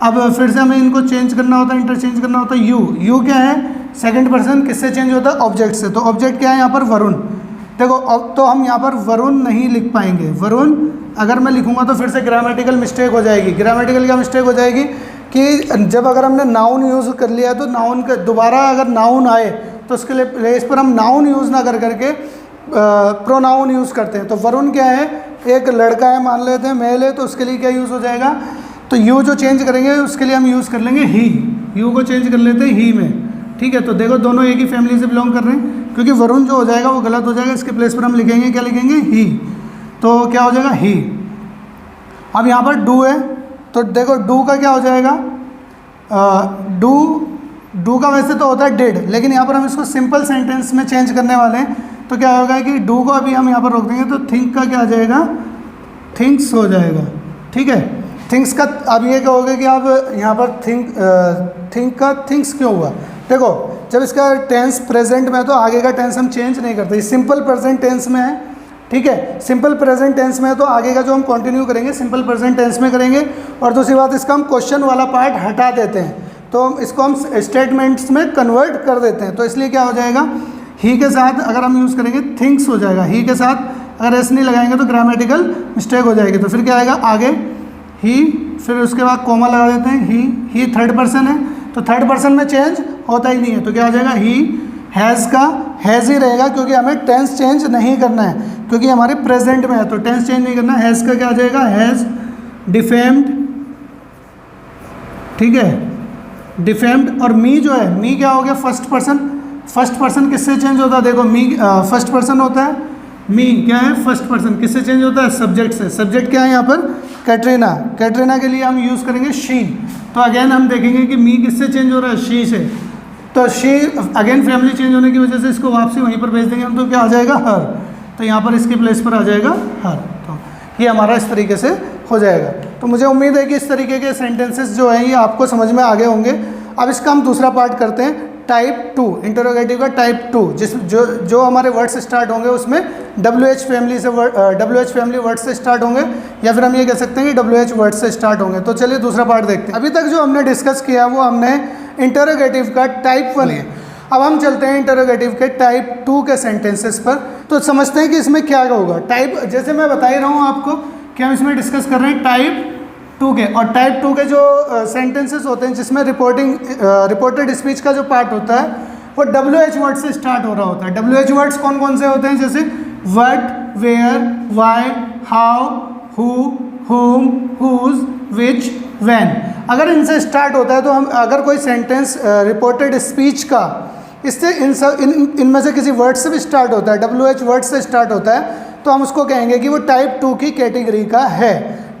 अब फिर से हमें इनको चेंज करना होता है, इंटरचेंज करना होता है। यू क्या है, सेकंड पर्सन किससे चेंज होता है, ऑब्जेक्ट से। तो ऑब्जेक्ट क्या है यहाँ पर, वरुण। देखो अब तो हम यहाँ पर वरुण नहीं लिख पाएंगे। वरुण अगर मैं लिखूँगा तो फिर से ग्रामेटिकल मिस्टेक हो जाएगी। ग्रामेटिकल क्या मिस्टेक हो जाएगी कि जब अगर हमने नाउन यूज़ कर लिया तो नाउन का दोबारा अगर नाउन आए तो उसके लिए प्लेस पर हम नाउन यूज़ ना कर करके प्रोनाउन यूज़ करते हैं। तो वरुण क्या है, एक लड़का है मान लेते हैं, मेल है, तो उसके लिए क्या यूज़ हो जाएगा, तो यू जो चेंज करेंगे उसके लिए हम यूज़ कर लेंगे ही। यू को चेंज कर लेते हैं ही में। ठीक है, तो देखो दोनों एक ही फैमिली से बिलोंग कर रहे हैं, क्योंकि वरुण जो हो जाएगा वो गलत हो जाएगा, इसके प्लेस पर हम लिखेंगे क्या लिखेंगे, ही। तो क्या हो जाएगा, ही। अब यहाँ पर डू है, तो देखो डू का क्या हो जाएगा, डू का वैसे तो होता है डिड, लेकिन यहाँ पर हम इसको सिंपल सेंटेंस में चेंज करने वाले हैं। तो क्या होगा कि डू को अभी हम यहाँ पर रोक देंगे तो थिंक का क्या आ जाएगा, थिंक्स हो जाएगा। ठीक है, थिंक्स का अब ये कहोगे कि आप यहाँ पर थिंक का थिंक्स क्यों हुआ। देखो जब इसका टेंस प्रेजेंट में है तो आगे का टेंस हम चेंज नहीं करते, सिंपल प्रेजेंट टेंस में है। ठीक है, सिंपल प्रेजेंट टेंस में है तो आगे का जो हम कंटिन्यू करेंगे सिंपल प्रेजेंट टेंस में करेंगे। और दूसरी बात, इसका हम क्वेश्चन वाला पार्ट हटा देते हैं, तो इसको हम स्टेटमेंट्स में कन्वर्ट कर देते हैं। तो इसलिए क्या हो जाएगा, ही के साथ अगर हम यूज़ करेंगे थिंक्स हो जाएगा। ही के साथ अगर एस नहीं लगाएंगे तो ग्रामेटिकल मिस्टेक हो जाएगी। तो फिर क्या आएगा आगे ही, फिर उसके बाद कोमा लगा देते हैं। ही थर्ड पर्सन है तो थर्ड पर्सन में चेंज होता ही नहीं है, तो क्या हो जाएगा, ही। हैज़ का हैज़ ही रहेगा क्योंकि हमें टेंस चेंज नहीं करना है, क्योंकि हमारे प्रेजेंट में है तो टेंस चेंज नहीं करना है। हैज़ का क्या आ जाएगा, हैज़ डिफेम्ड। ठीक है, डिफेम्ड। और मी जो है, मी क्या हो गया, फर्स्ट पर्सन। फर्स्ट पर्सन किससे चेंज होता है, देखो मी फर्स्ट पर्सन होता है, मी क्या है, फर्स्ट पर्सन। किससे चेंज होता है, सब्जेक्ट से। सब्जेक्ट क्या है यहाँ पर, कैटरीना। कैटरीना के लिए हम यूज़ करेंगे शी। तो अगेन हम देखेंगे कि मी किससे चेंज हो रहा है, शी से। तो शी अगेन फैमिली चेंज होने की वजह से इसको वापसी वहीं पर भेज देंगे हम, तो क्या आ जाएगा, हर। तो यहाँ पर इसके प्लेस पर आ जाएगा हर। तो ये हमारा इस तरीके से हो जाएगा। तो मुझे उम्मीद है कि इस तरीके के सेंटेंसेस जो हैं ये आपको समझ में आ गए होंगे। अब इसका हम दूसरा पार्ट करते हैं, टाइप 2, इंटरोगेटिव का टाइप 2, जो हमारे वर्ड्स स्टार्ट होंगे उसमें WH फैमिली से WH फैमिली वर्ड से स्टार्ट होंगे, या फिर हम ये कह सकते हैं कि WH वर्ड से स्टार्ट होंगे। तो चलिए दूसरा पार्ट देखते हैं। अभी तक जो हमने डिस्कस किया वो हमने इंटरोगेटिव का टाइप 1 है। अब हम चलते हैं इंटरोगेटिव के टाइप 2 के सेंटेंसेस पर। तो समझते हैं कि इसमें क्या होगा। टाइप, जैसे मैं बता ही रहा हूँ आपको कि हम इसमें डिस्कस कर रहे हैं टाइप 2 के। और टाइप 2 के जो सेंटेंसेस होते हैं जिसमें रिपोर्टेड स्पीच का जो पार्ट होता है वो WH वर्ड से स्टार्ट हो रहा होता है। WH वर्ड्स कौन कौन से होते हैं, जैसे what, where, why, how, who, whom, whose, which, when। अगर इनसे स्टार्ट होता है तो हम अगर कोई सेंटेंस रिपोर्टेड स्पीच का इससे इनमें से किसी वर्ड से भी स्टार्ट होता है, WH वर्ड से स्टार्ट होता है, तो हम उसको कहेंगे कि वो टाइप 2 की कैटेगरी का है।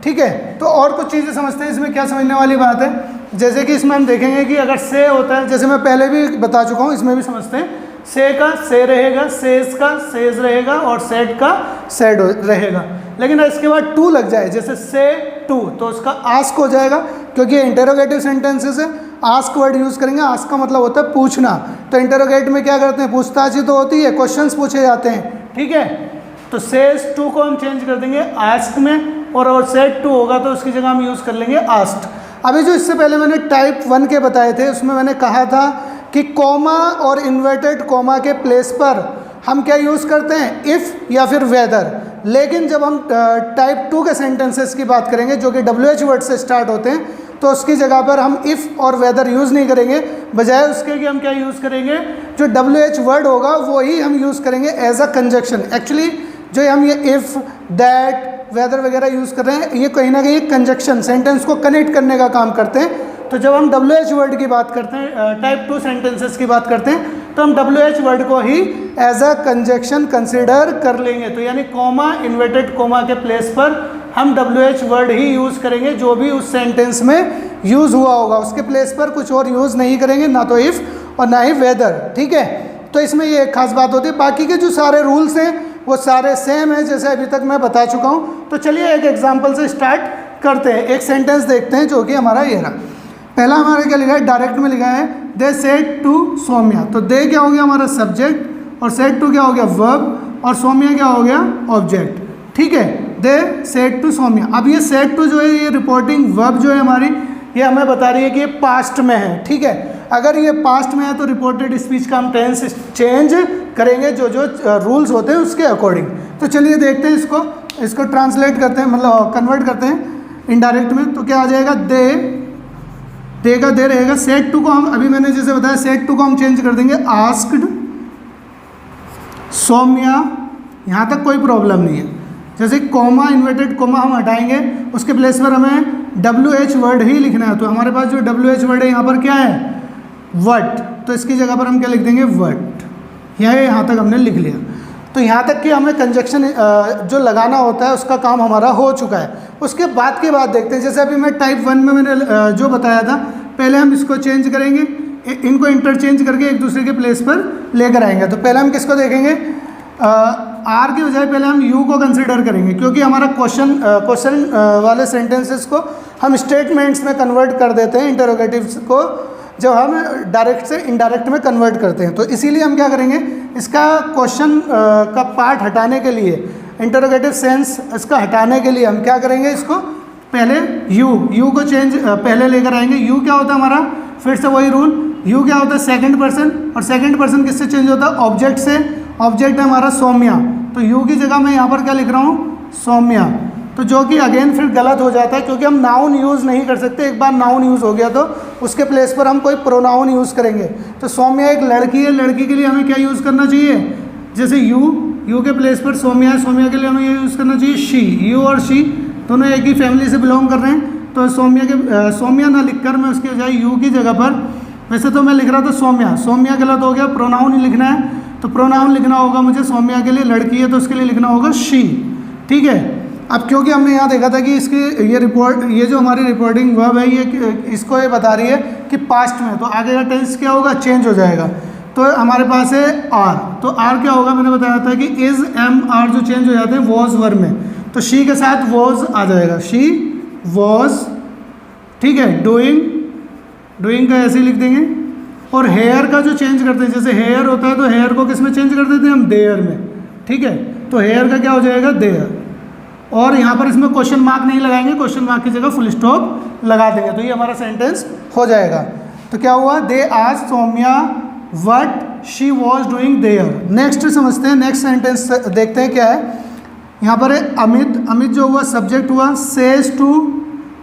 ठीक है, तो और कुछ चीज़ें समझते हैं इसमें। क्या समझने वाली बात है, जैसे कि इसमें हम देखेंगे कि अगर से होता है, जैसे मैं पहले भी बता चुका हूँ, इसमें भी समझते हैं। से का से रहेगा, सेज का सेज रहेगा, और सेड का सेड रहेगा। लेकिन इसके बाद टू लग जाए, जैसे से टू, तो उसका आस्क हो जाएगा, क्योंकि ये इंटेरोगेटिव सेंटेंसेस है। आस्क वर्ड यूज़ करेंगे, आस्क का मतलब होता है पूछना। तो इंटेरोगेट में क्या करते हैं, पूछताछ ही तो होती है, क्वेश्चंस पूछे जाते हैं। ठीक है, तो सेज टू को हम चेंज कर देंगे आस्क में, और सेड टू होगा तो उसकी जगह हम यूज़ कर लेंगे आस्क्ड। अभी जो इससे पहले मैंने टाइप 1 के बताए थे, उसमें मैंने कहा था कि कॉमा और इन्वर्टेड कॉमा के प्लेस पर हम क्या यूज़ करते हैं, इफ़ या फिर वेदर। लेकिन जब हम टाइप 2 के सेंटेंसेस की बात करेंगे जो कि WH वर्ड से स्टार्ट होते हैं, तो उसकी जगह पर हम इफ़ और वेदर यूज़ नहीं करेंगे। बजाय उसके कि हम क्या यूज़ करेंगे, जो WH वर्ड होगा वो ही हम यूज़ करेंगे एज अ कंजक्शन। एक्चुअली जो हम ये इफ़, दैट, वेदर वगैरह यूज़ कर रहे हैं, ये कहीं ना कहीं कंजक्शन, सेंटेंस को कनेक्ट करने का काम करते हैं। तो जब हम WH वर्ड की बात करते हैं, टाइप 2 सेंटेंसेस की बात करते हैं, तो हम WH वर्ड को ही एज अ कंजक्शन कंसिडर कर लेंगे। तो यानी कॉमा, इन्वर्टेड कॉमा के प्लेस पर हम WH वर्ड ही यूज़ करेंगे, जो भी उस सेंटेंस में यूज़ हुआ होगा, उसके प्लेस पर कुछ और यूज़ नहीं करेंगे, ना तो इफ़ और ना ही वेदर। ठीक है, तो इसमें ये एक खास बात होती है। बाकी के जो सारे रूल्स हैं वो सारे सेम है, जैसे अभी तक मैं बता चुका हूँ। तो चलिए एक एग्जाम्पल से स्टार्ट करते हैं। एक सेंटेंस देखते हैं जो कि हमारा ये रहा। पहला हमारा क्या लिखा है, डायरेक्ट में लिखा है दे सेड टू सौम्या। तो दे क्या हो गया हमारा सब्जेक्ट, और सेड टू क्या हो गया वर्ब, और सौम्या क्या हो गया ऑब्जेक्ट। ठीक है, दे सेड टू सौम्या। अब ये सेड टू जो है, ये रिपोर्टिंग वर्ब जो है हमारी, ये हमें बता रही है कि ये पास्ट में है। ठीक है, अगर ये पास्ट में है तो रिपोर्टेड स्पीच का हम टेंस चेंज करेंगे, जो जो रूल्स होते हैं उसके अकॉर्डिंग। तो चलिए देखते हैं इसको ट्रांसलेट करते हैं, मतलब कन्वर्ट करते हैं इनडायरेक्ट में। तो क्या आ जाएगा, दे का दे रहेगा। सेड टू को हम, अभी मैंने जैसे बताया, सेड टू को हम चेंज कर देंगे आस्क्ड सौम्या। यहाँ तक कोई प्रॉब्लम नहीं है। जैसे कॉमा, इन्वर्टेड कॉमा हम हटाएंगे, उसके प्लेस पर हमें WH वर्ड ही लिखना है। तो हमारे पास जो WH वर्ड है यहाँ पर क्या है, वट। तो इसकी जगह पर हम क्या लिख देंगे, वट। यहाँ तक हमने लिख लिया। तो यहाँ तक कि हमें कंजक्शन जो लगाना होता है उसका काम हमारा हो चुका है। उसके बाद की बात देखते हैं। जैसे अभी मैं टाइप 1 में मैंने जो बताया था, पहले हम इसको चेंज करेंगे, इनको इंटरचेंज करके एक दूसरे के प्लेस पर लेकर आएंगे। तो पहले हम किसको देखेंगे, आर की बजाय पहले हम यू को कंसिडर करेंगे, क्योंकि हमारा क्वेश्चन वाले सेंटेंसेस को हम स्टेटमेंट्स में कन्वर्ट कर देते हैं, इंटरोगेटिव्स को जब हम डायरेक्ट से इनडायरेक्ट में कन्वर्ट करते हैं। तो इसीलिए हम क्या करेंगे, इसका क्वेश्चन का पार्ट हटाने के लिए, इंटरोगेटिव सेंस इसका हटाने के लिए हम क्या करेंगे, इसको पहले यू को चेंज पहले लेकर आएंगे। यू क्या होता है हमारा, फिर से वही रूल, यू क्या होता है सेकंड पर्सन, और सेकंड पर्सन किससे चेंज होता है, ऑब्जेक्ट से। ऑब्जेक्ट है हमारा सौम्या, तो यू की जगह मैं यहाँ पर क्या लिख रहा हूँ, सौम्या। तो जो कि अगेन फिर गलत हो जाता है, क्योंकि हम नाउन यूज़ नहीं कर सकते। एक बार नाउन यूज़ हो गया तो उसके प्लेस पर हम कोई प्रोनाउन यूज़ करेंगे। तो सौम्या एक लड़की है, लड़की के लिए हमें क्या यूज़ करना चाहिए, जैसे यू के प्लेस पर सौम्या है, सौम्या के लिए हमें ये यूज़ करना चाहिए शी। यू और शी दोनों एक ही फैमिली से बिलोंग कर रहे हैं, तो सौम्या ना लिखकर मैं उसके बजाय यू की जगह पर, वैसे तो मैं लिख रहा था सौम्या गलत हो गया, प्रोनाउन ही लिखना है। तो प्रोनाउन लिखना होगा मुझे, सौम्या के लिए लड़की है तो उसके लिए लिखना होगा शी। ठीक है, अब क्योंकि हमने यहाँ देखा था कि इसकी ये जो हमारी रिपोर्टिंग वर्ब है, ये इसको ये बता रही है कि पास्ट में, तो आगे का टेंस क्या होगा, चेंज हो जाएगा। तो हमारे पास है आर, तो आर क्या होगा, मैंने बताया था कि इज, एम, आर जो चेंज हो जाते हैं वॉज वर्ब में, तो शी के साथ वॉज आ जाएगा, शी वॉज। ठीक है, डूइंग का ऐसे ही लिख देंगे। और हेयर का जो चेंज करते हैं, जैसे हेयर होता है तो हेयर को किस में चेंज कर देते हैं हम, देयर में। ठीक है, तो हेयर का क्या हो जाएगा, देयर। और यहाँ पर इसमें क्वेश्चन मार्क नहीं लगाएंगे, क्वेश्चन मार्क की जगह फुल स्टॉप लगा देंगे, तो ये हमारा सेंटेंस हो जाएगा। तो क्या हुआ, they asked Saumya what she was doing there. Next समझते हैं, नेक्स्ट सेंटेंस देखते हैं क्या है। यहाँ पर है अमित जो हुआ सब्जेक्ट हुआ, सेज टू,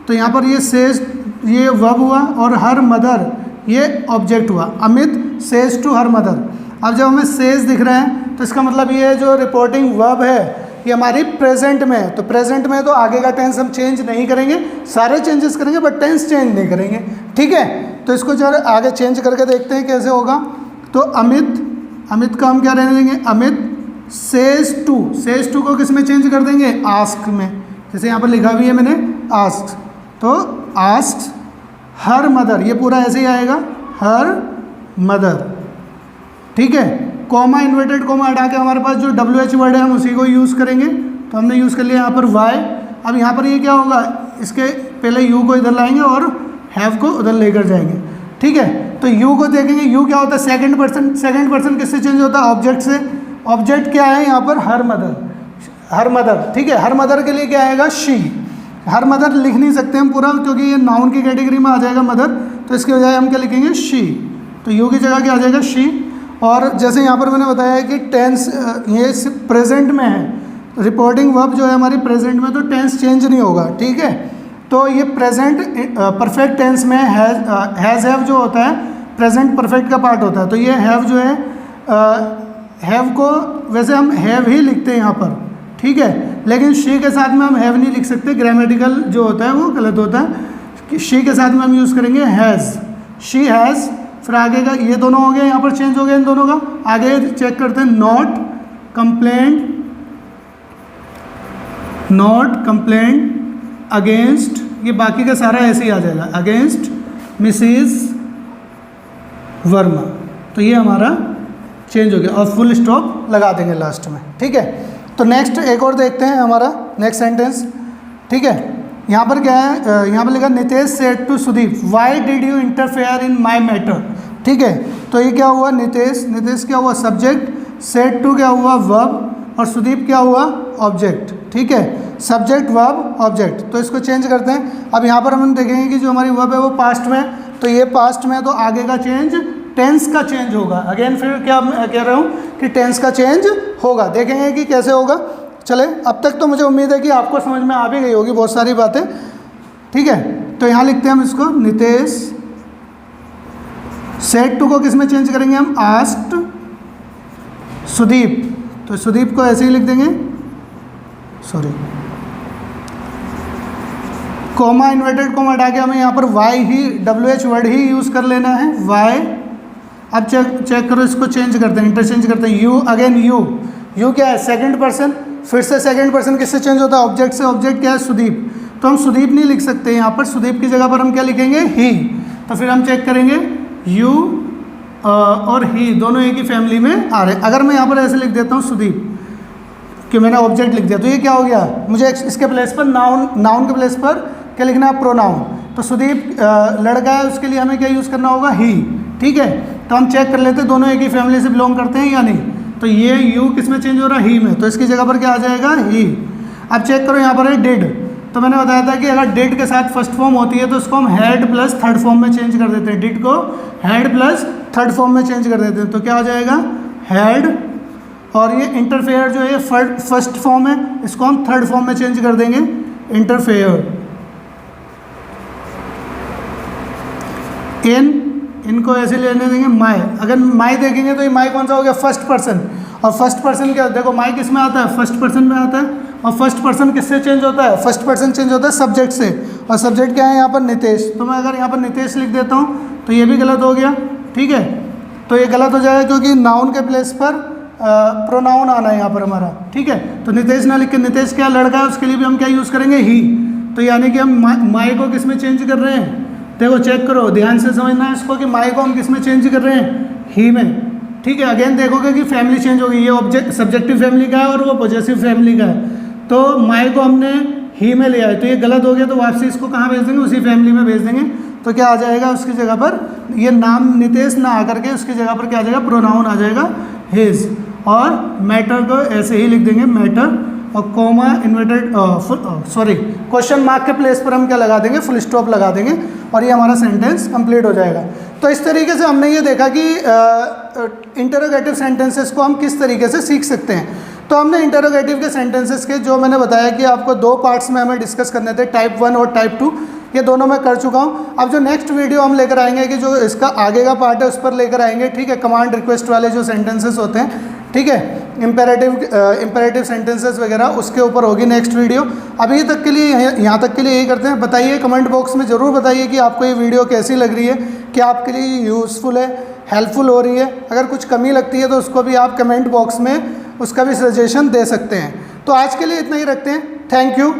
तो यहाँ पर ये सेज ये वर्ब हुआ, और हर मदर ये ऑब्जेक्ट हुआ। Amit says to her mother. अब जब हमें सेज दिख रहा है तो इसका मतलब ये जो रिपोर्टिंग वर्ब है ये हमारी प्रेजेंट में है। तो प्रेजेंट में तो आगे का टेंस हम चेंज नहीं करेंगे, सारे चेंजेस करेंगे बट टेंस चेंज नहीं करेंगे। ठीक है, तो इसको जरा आगे चेंज करके देखते हैं कैसे होगा। तो अमित का हम क्या रहने देंगे, अमित सेज टू को किस में चेंज कर देंगे, आस्क में। जैसे यहाँ पर लिखा भी है मैंने आस्क, तो आस्क हर मदर, ये पूरा ऐसे ही आएगा, हर मदर। ठीक है, कॉमा इन्वर्टेड कॉमा हटा के हमारे पास जो WH वर्ड है हम उसी को यूज़ करेंगे। तो हमने यूज़ कर लिया यहाँ पर वाई। अब यहाँ पर ये क्या होगा, इसके पहले यू को इधर लाएंगे और हैव को उधर लेकर जाएंगे। ठीक है, तो यू को देखेंगे, यू क्या होता है, सेकंड पर्सन किससे चेंज होता है, ऑब्जेक्ट से। ऑब्जेक्ट क्या है यहाँ पर, हर मदर। ठीक है, हर मदर के लिए क्या आएगा, शी। हर मदर लिख नहीं सकते हम पूरा, क्योंकि ये नाउन की कैटेगरी में आ जाएगा मदर, तो इसके बजाय हम क्या लिखेंगे, शी। तो यू की जगह क्या आ जाएगा, शी। और जैसे यहाँ पर मैंने बताया कि टेंस ये प्रेजेंट में है, रिपोर्टिंग वर्ब जो है हमारी प्रेजेंट में, तो टेंस चेंज नहीं होगा। ठीक है, तो ये प्रेजेंट परफेक्ट टेंस में हैज़ हैव जो होता है प्रेजेंट परफेक्ट का पार्ट होता है। तो ये हैव जो है, हैव को वैसे हम हैव ही लिखते हैं यहाँ पर। ठीक है, लेकिन शी के साथ में हम हैव नहीं लिख सकते, ग्रामेटिकल जो होता है वो गलत होता है। कि शी के साथ में हम यूज़ करेंगे हैज़, शी हैज़। फिर आगे का ये दोनों हो गए, यहाँ पर चेंज हो गया इन दोनों का। आगे चेक करते हैं, नॉट कंप्लेंट अगेंस्ट, ये बाकी का सारा ऐसे ही आ जाएगा, अगेंस्ट मिसेस वर्मा। तो ये हमारा चेंज हो गया और फुल स्टॉप लगा देंगे लास्ट में। ठीक है, तो नेक्स्ट एक और देखते हैं हमारा नेक्स्ट सेंटेंस। ठीक है, यहाँ पर क्या है, यहाँ पर लिखा Nitesh said to Sudeep, why did you interfere in my matter. ठीक है, तो ये क्या हुआ, नितेश क्या हुआ, सब्जेक्ट, सेड टू क्या हुआ, वर्ब, और सुदीप क्या हुआ, ऑब्जेक्ट। ठीक है, सब्जेक्ट वर्ब ऑब्जेक्ट। तो इसको चेंज करते हैं। अब यहाँ पर हम देखेंगे कि जो हमारी वर्ब है वो पास्ट में, तो ये पास्ट में, तो आगे का चेंज टेंस का चेंज होगा। अगेन फिर क्या मैं कह रहा हूँ कि टेंस का चेंज होगा, देखेंगे कि कैसे होगा। चले, अब तक तो मुझे उम्मीद है कि आपको समझ में आ भी गई होगी बहुत सारी बातें। ठीक है, तो यहाँ लिखते हैं हम इसको, नितेश सेड टू को किस में चेंज करेंगे हम, आस्क्ड सुदीप। तो सुदीप को ऐसे ही लिख देंगे, सॉरी, कॉमा इन्वर्टेड कॉमा हटा के हमें यहाँ पर why he, WH word he use कर लेना है, वाई। अब चेक करो, इसको चेंज करते हैं, इंटरचेंज करते हैं। यू, अगेन यू क्या है, सेकंड पर्सन। फिर से सेकंड पर्सन किससे चेंज होता है, ऑब्जेक्ट से। ऑब्जेक्ट क्या है, सुदीप। तो हम सुदीप नहीं लिख सकते यहाँ पर, सुदीप की जगह पर हम क्या लिखेंगे, ही। तो फिर हम चेक करेंगे, यू और ही दोनों एक ही फैमिली में आ रहे। अगर मैं यहाँ पर ऐसे लिख देता हूँ सुदीप, कि मैंने ऑब्जेक्ट लिख दिया, तो ये क्या हो गया, मुझे इसके प्लेस पर नाउन के प्लेस पर क्या लिखना है, प्रोनाउन। तो सुदीप लड़का है, उसके लिए हमें क्या यूज़ करना होगा, ही। ठीक है, तो हम चेक कर लेते हैं दोनों एक ही फैमिली से बिलोंग करते हैं या नहीं। तो ये यू किस में चेंज हो रहा है, ही में, तो इसकी जगह पर क्या आ जाएगा, ही। अब चेक करो, यहाँ पर है डिड। तो मैंने बताया था कि अगर डिड के साथ फर्स्ट फॉर्म होती है तो उसको हम हैड प्लस थर्ड फॉर्म में चेंज कर देते हैं। डिड को हैड प्लस थर्ड फॉर्म में चेंज कर देते हैं, तो क्या हो जाएगा, हैड। और ये इंटरफेयर जो है फर्स्ट फॉर्म है, इसको हम थर्ड फॉर्म में चेंज कर देंगे, इंटरफेयर। इनको ऐसे लेने देंगे माई। अगर माई देखेंगे तो ये माई कौन सा हो गया, फर्स्ट पर्सन। और फर्स्ट पर्सन क्या, देखो माई किस में आता है, फर्स्ट पर्सन में आता है। और फर्स्ट पर्सन किससे चेंज होता है, फर्स्ट पर्सन चेंज होता है सब्जेक्ट से। और सब्जेक्ट क्या है यहाँ पर, नितेश। तो मैं अगर यहाँ पर नितेश लिख देता हूँ तो ये भी गलत हो गया। ठीक है, तो ये गलत हो जाएगा क्योंकि नाउन के प्लेस पर प्रोनाउन आना है यहाँ पर हमारा। ठीक है, तो नितेश ना लिख के, नितेश क्या लड़का है, उसके लिए भी हम क्या यूज़ करेंगे, ही। तो यानी कि हम माई को किस में चेंज कर रहे हैं, देखो चेक करो, ध्यान से समझना है इसको कि माई को हम किस में चेंज कर रहे हैं, ही में। ठीक है, अगेन देखोगे कि फैमिली चेंज होगी, ये ऑब्जेक्ट सब्जेक्टिव फैमिली का है और वो पॉजेसिव फैमिली का है। तो माई को हमने ही में ले आए, तो ये गलत हो गया, तो वापसी इसको कहाँ भेज देंगे, उसी फैमिली में भेज देंगे। तो क्या आ जाएगा, उसकी जगह पर ये नाम नितेश ना आकर के उसकी जगह पर क्या आ जाएगा, प्रोनाउन आ जाएगा, हिज। और मैटर को ऐसे ही लिख देंगे, मैटर। और कॉमा इन्वर्टेड क्वेश्चन मार्क के प्लेस पर हम क्या लगा देंगे, फुल स्टॉप लगा देंगे, और ये हमारा सेंटेंस कंप्लीट हो जाएगा। तो इस तरीके से हमने ये देखा कि इंटरोगेटिव सेंटेंसेस को हम किस तरीके से सीख सकते हैं। तो हमने इंटरोगेटिव के सेंटेंसेस के जो मैंने बताया कि आपको दो पार्ट्स में हमें डिस्कस करने थे, टाइप 1 और टाइप 2, ये दोनों मैं कर चुका हूँ। अब जो नेक्स्ट वीडियो हम लेकर आएंगे कि जो इसका आगे का पार्ट है उस पर लेकर आएंगे। ठीक है, कमांड रिक्वेस्ट वाले जो सेंटेंसेस होते हैं, ठीक है, इंपेरेटिव सेंटेंसेस वगैरह, उसके ऊपर होगी नेक्स्ट वीडियो। अभी तक के लिए यहाँ तक के लिए यही करते हैं। बताइए कमेंट बॉक्स में ज़रूर बताइए कि आपको ये वीडियो कैसी लग रही है, क्या आपके लिए यूज़फुल है हेल्पफुल हो रही है। अगर कुछ कमी लगती है तो उसको भी आप कमेंट बॉक्स में उसका भी सजेशन दे सकते हैं। तो आज के लिए इतना ही रखते हैं। Thank you.